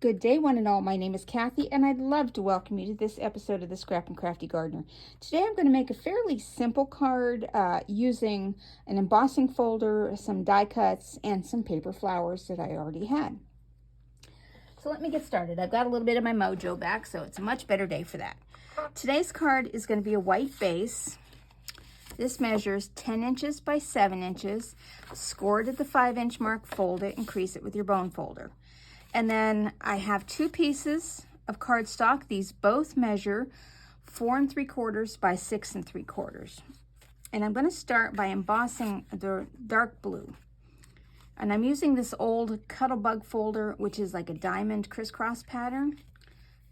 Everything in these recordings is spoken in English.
Good day, one and all. My name is Kathy, and I'd love to welcome you to this episode of the Scrap and Crafty Gardener. Today I'm going to make a fairly simple card using an embossing folder, some die cuts, and some paper flowers that I already had. So let me get started. I've got a little bit of my mojo back, so it's a much better day for that. Today's card is going to be a white base. This measures 10 inches by 7 inches. Score it at the 5-inch mark, fold it, and crease it with your bone folder. And then I have 2 pieces of cardstock. These both measure 4 3/4 by 6 3/4. And I'm going to start by embossing the dark blue. And I'm using this old Cuttlebug folder, which is like a diamond crisscross pattern.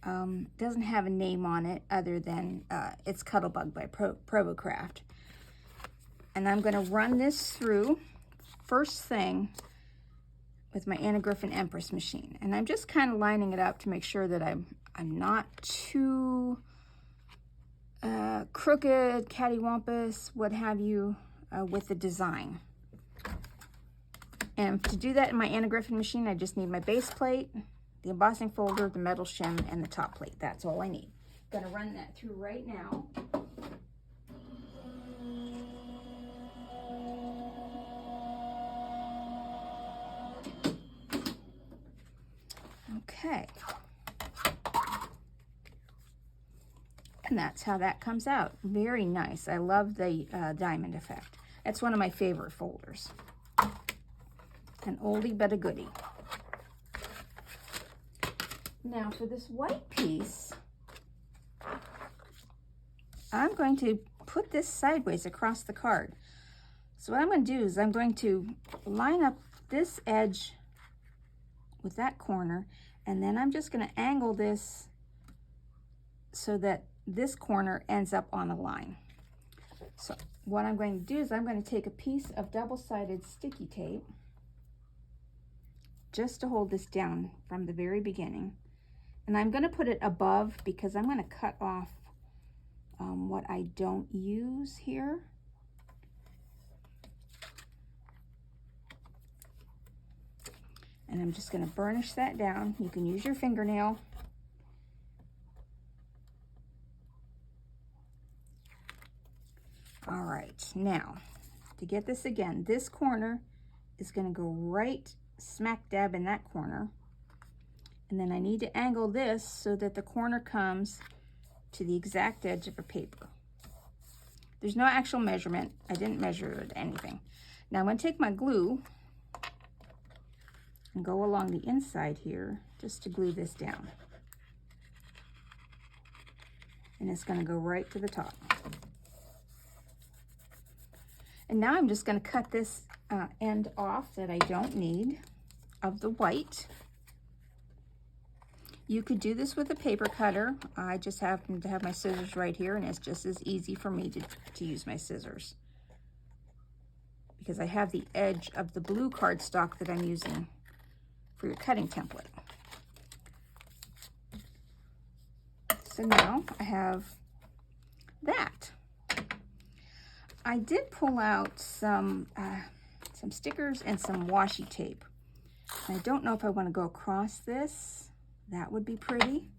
Doesn't have a name on it other than it's Cuttlebug by Provo-Craft. And I'm going to run this through first thing with my Anna Griffin Empress machine. And I'm just kind of lining it up to make sure that I'm not too crooked, cattywampus, what have you, with the design. And to do that in my Anna Griffin machine, I just need my base plate, the embossing folder, the metal shim, and the top plate. That's all I need. I'm gonna run that through right now. Okay. And that's how that comes out. Very nice. I love the diamond effect. That's one of my favorite folders. An oldie but a goodie. Now for this white piece, I'm going to put this sideways across the card. So what I'm going to do is I'm going to line up this edge with that corner, and then I'm just going to angle this so that this corner ends up on a line. So what I'm going to do is I'm going to take a piece of double-sided sticky tape just to hold this down from the very beginning. And I'm going to put it above because I'm going to cut off what I don't use here. And I'm just going to burnish that down. You can use your fingernail. All right, now to get this again, this corner is going to go right smack dab in that corner. And then I need to angle this so that the corner comes to the exact edge of a paper. There's no actual measurement. I didn't measure it or anything. Now I'm going to take my glue and go along the inside here just to glue this down. And it's going to go right to the top. And now I'm just going to cut this end off that I don't need of the white. You could do this with a paper cutter. I just happen to have my scissors right here, and it's just as easy for me to use my scissors because I have the edge of the blue cardstock that I'm using for your cutting template. So now I have that. I did pull out some stickers and some washi tape. I don't know if I want to go across this. That would be pretty.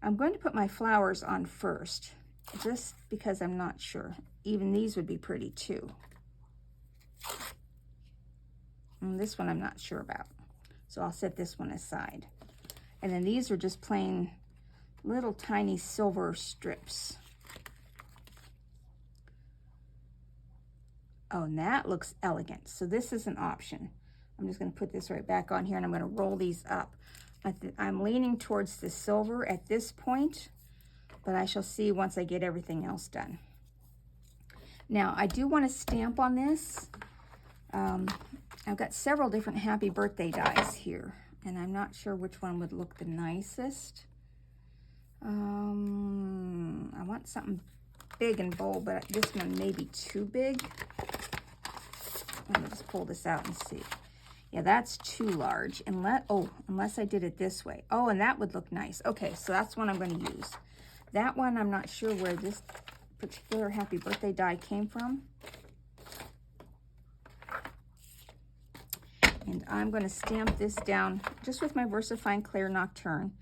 I'm going to put my flowers on first, just because I'm not sure. Even these would be pretty too. And this one I'm not sure about. So I'll set this one aside. And then these are just plain little tiny silver strips. Oh, and that looks elegant. So this is an option. I'm just going to put this right back on here, and I'm going to roll these up. I'm leaning towards the silver at this point, but I shall see once I get everything else done. Now, I do want to stamp on this. I've got several different happy birthday dies here, and I'm not sure which one would look the nicest. I want something big and bold, but this one may be too big. Let me just pull this out and see. Yeah, that's too large, unless I did it this way. Oh, and that would look nice. Okay, so that's one I'm going to use. That one, I'm not sure where this particular happy birthday die came from. And I'm going to stamp this down just with my VersaFine Clear Nocturne.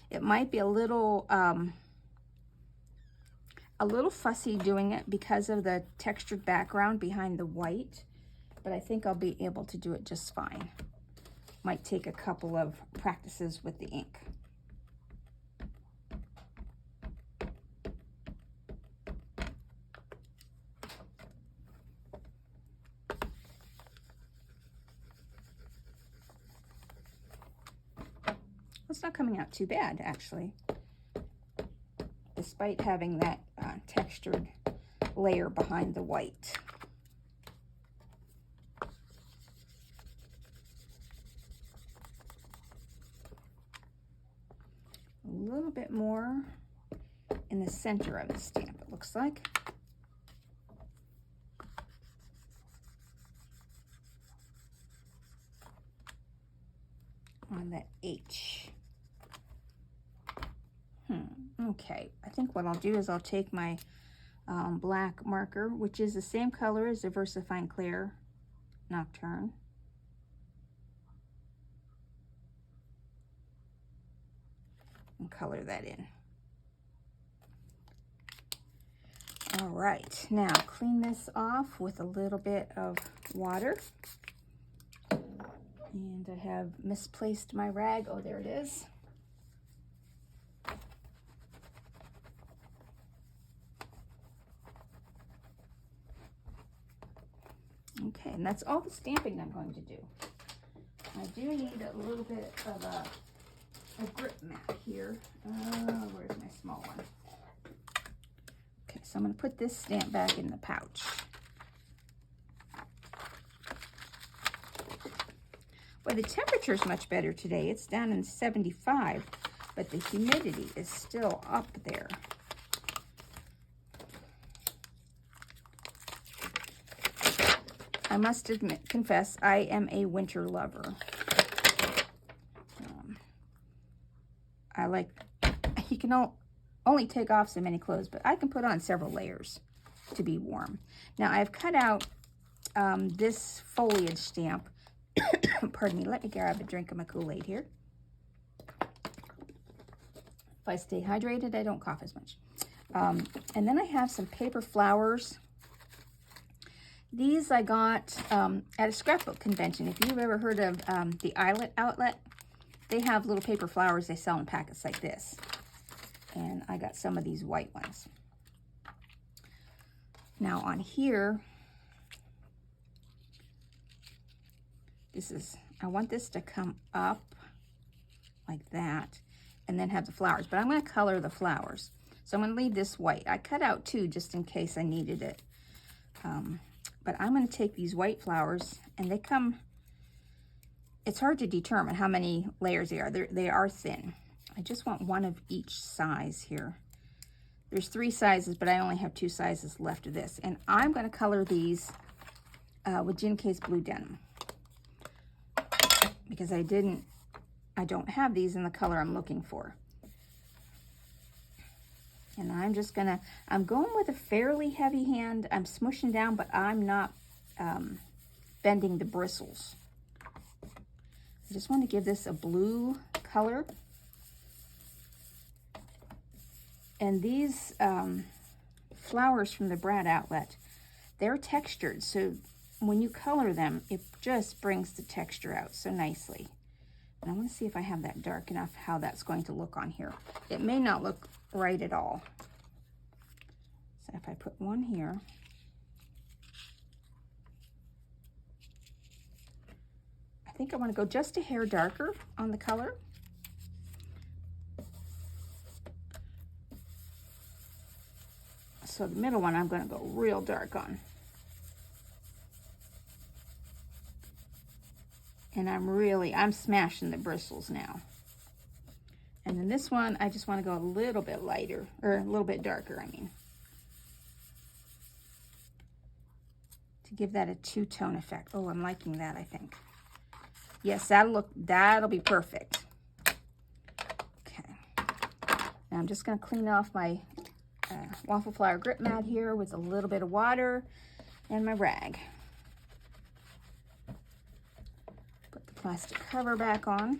It might be a little fussy doing it because of the textured background behind the white, but I think I'll be able to do it just fine. Might take a couple of practices with the ink. It's not coming out too bad, actually, despite having that textured layer behind the white. A little bit more in the center of the stamp, it looks like. On the H. Okay, I think what I'll do is I'll take my black marker, which is the same color as the VersaFine Clear Nocturne. And color that in. All right, now clean this off with a little bit of water. And I have misplaced my rag. Oh, there it is. Okay, and that's all the stamping I'm going to do. I do need a little bit of a grip mat here. Where's my small one? Okay, so I'm going to put this stamp back in the pouch. Well, the temperature is much better today. It's down in 75, but the humidity is still up there. I must confess, I am a winter lover. You can only take off so many clothes, but I can put on several layers to be warm. Now, I've cut out this foliage stamp. Pardon me, let me grab a drink of my Kool-Aid here. If I stay hydrated, I don't cough as much. And then I have some paper flowers. These I got at a scrapbook convention. If you've ever heard of the Eyelet Outlet, they have little paper flowers they sell in packets like this. And I got some of these white ones. Now on here, I want this to come up like that and then have the flowers, but I'm going to color the flowers. So I'm going to leave this white. I cut out two just in case I needed it. But I'm going to take these white flowers, and they come, it's hard to determine how many layers they are. They are thin. I just want one of each size here. There's 3 sizes, but I only have 2 sizes left of this. And I'm going to color these with GinaK's Blue Denim, because I don't have these in the color I'm looking for. And I'm going with a fairly heavy hand. I'm smushing down, but I'm not bending the bristles. I just want to give this a blue color. And these flowers from the Brad Outlet, they're textured. So when you color them, it just brings the texture out so nicely. And I want to see if I have that dark enough, how that's going to look on here. It may not look right at all. So if I put one here, I think I want to go just a hair darker on the color. So the middle one I'm going to go real dark on. And I'm smashing the bristles now. And then this one, I just want to go a little bit lighter, or a little bit darker, I mean. To give that a two-tone effect. Oh, I'm liking that, I think. Yes, that'll be perfect. Okay. Now I'm just going to clean off my waffle flower grip mat here with a little bit of water and my rag. Put plastic cover back on.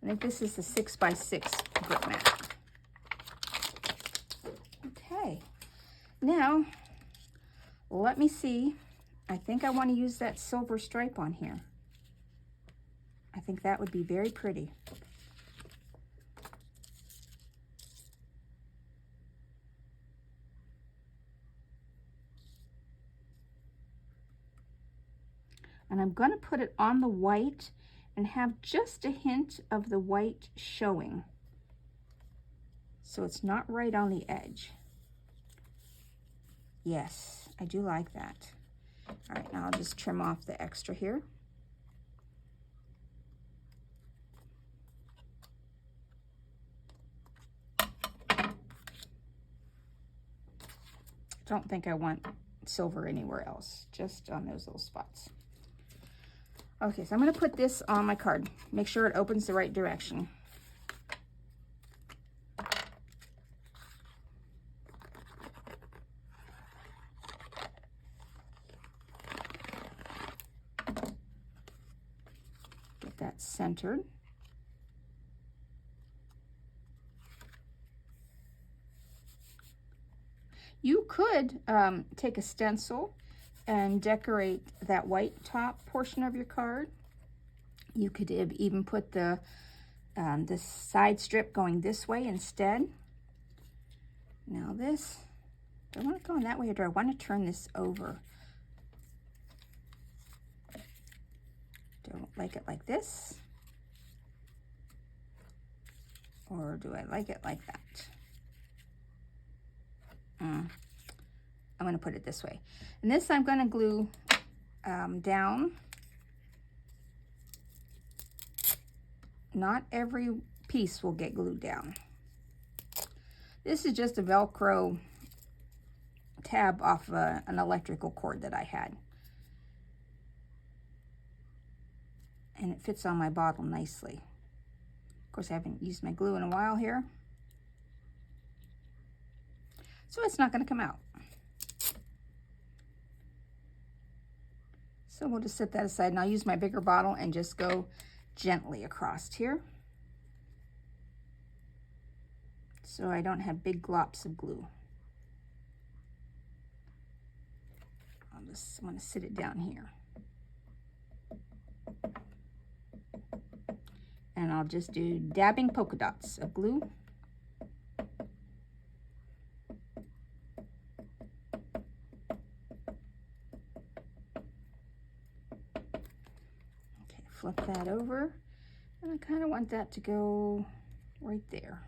I think this is the 6x6 grip mat. Okay, now let me see. I think I want to use that silver stripe on here. I think that would be very pretty. And I'm going to put it on the white and have just a hint of the white showing, so it's not right on the edge. Yes, I do like that. All right, now I'll just trim off the extra here. Don't think I want silver anywhere else, just on those little spots. Okay, so I'm going to put this on my card. Make sure it opens the right direction. Get that centered. You could take a stencil and decorate that white top portion of your card. You could even put the side strip going this way instead. Now this, do I want it going that way or do I want to turn this over? Do I like it like this? Or do I like it like that? I'm going to put it this way. And this I'm going to glue down. Not every piece will get glued down. This is just a Velcro tab off an electrical cord that I had. And it fits on my bottle nicely. Of course, I haven't used my glue in a while here, so it's not going to come out. So we'll just set that aside, and I'll use my bigger bottle and just go gently across here, so I don't have big glops of glue. I'm going to sit it down here. And I'll just do dabbing polka dots of glue. Okay, flip that over. And I kind of want that to go right there.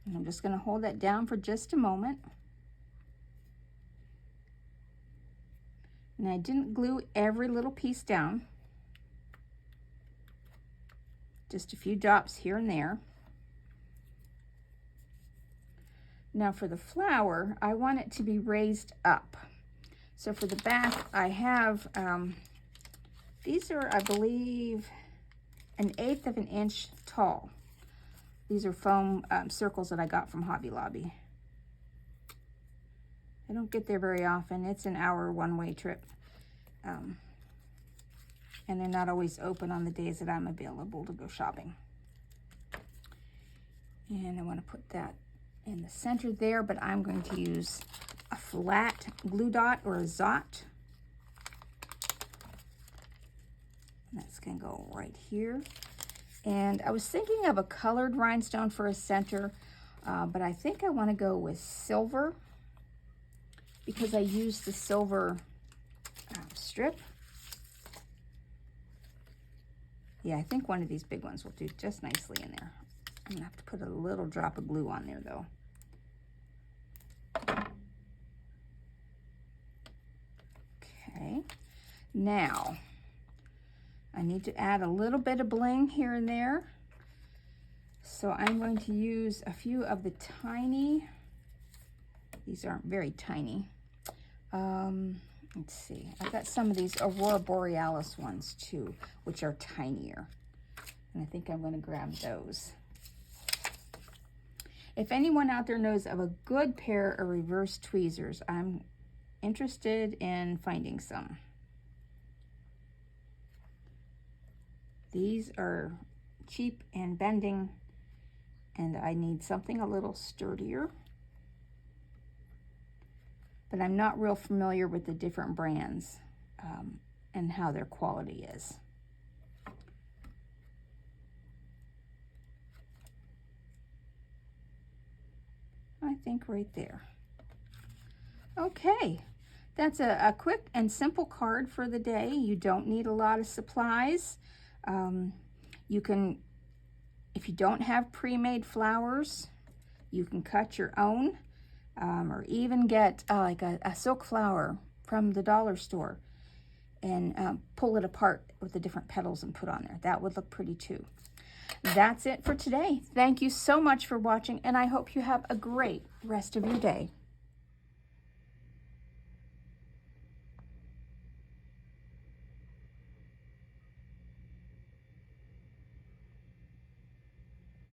And I'm just going to hold that down for just a moment. And I didn't glue every little piece down. Just a few drops here and there. Now for the flower, I want it to be raised up. So for the back, I have, these are, I believe, 1/8 of an inch tall. These are foam circles that I got from Hobby Lobby. I don't get there very often. It's an hour one-way trip. And they're not always open on the days that I'm available to go shopping. And I want to put that in the center there, but I'm going to use a flat glue dot or a Zot. And that's going to go right here. And I was thinking of a colored rhinestone for a center, but I think I want to go with silver, because I used the silver strip. Yeah, I think one of these big ones will do just nicely in there. I'm gonna have to put a little drop of glue on there though. Okay, now I need to add a little bit of bling here and there. So I'm going to use a few of the tiny, these aren't very tiny. Let's see, I've got some of these Aurora Borealis ones too, which are tinier. And I think I'm going to grab those. If anyone out there knows of a good pair of reverse tweezers, I'm interested in finding some. These are cheap and bending, and I need something a little sturdier. But I'm not real familiar with the different brands and how their quality is. I think right there. Okay, that's a quick and simple card for the day. You don't need a lot of supplies. You can, if you don't have pre-made flowers, you can cut your own, or even get like a silk flower from the dollar store and pull it apart with the different petals and put on there. That would look pretty too. That's it for today. Thank you so much for watching, and I hope you have a great rest of your day.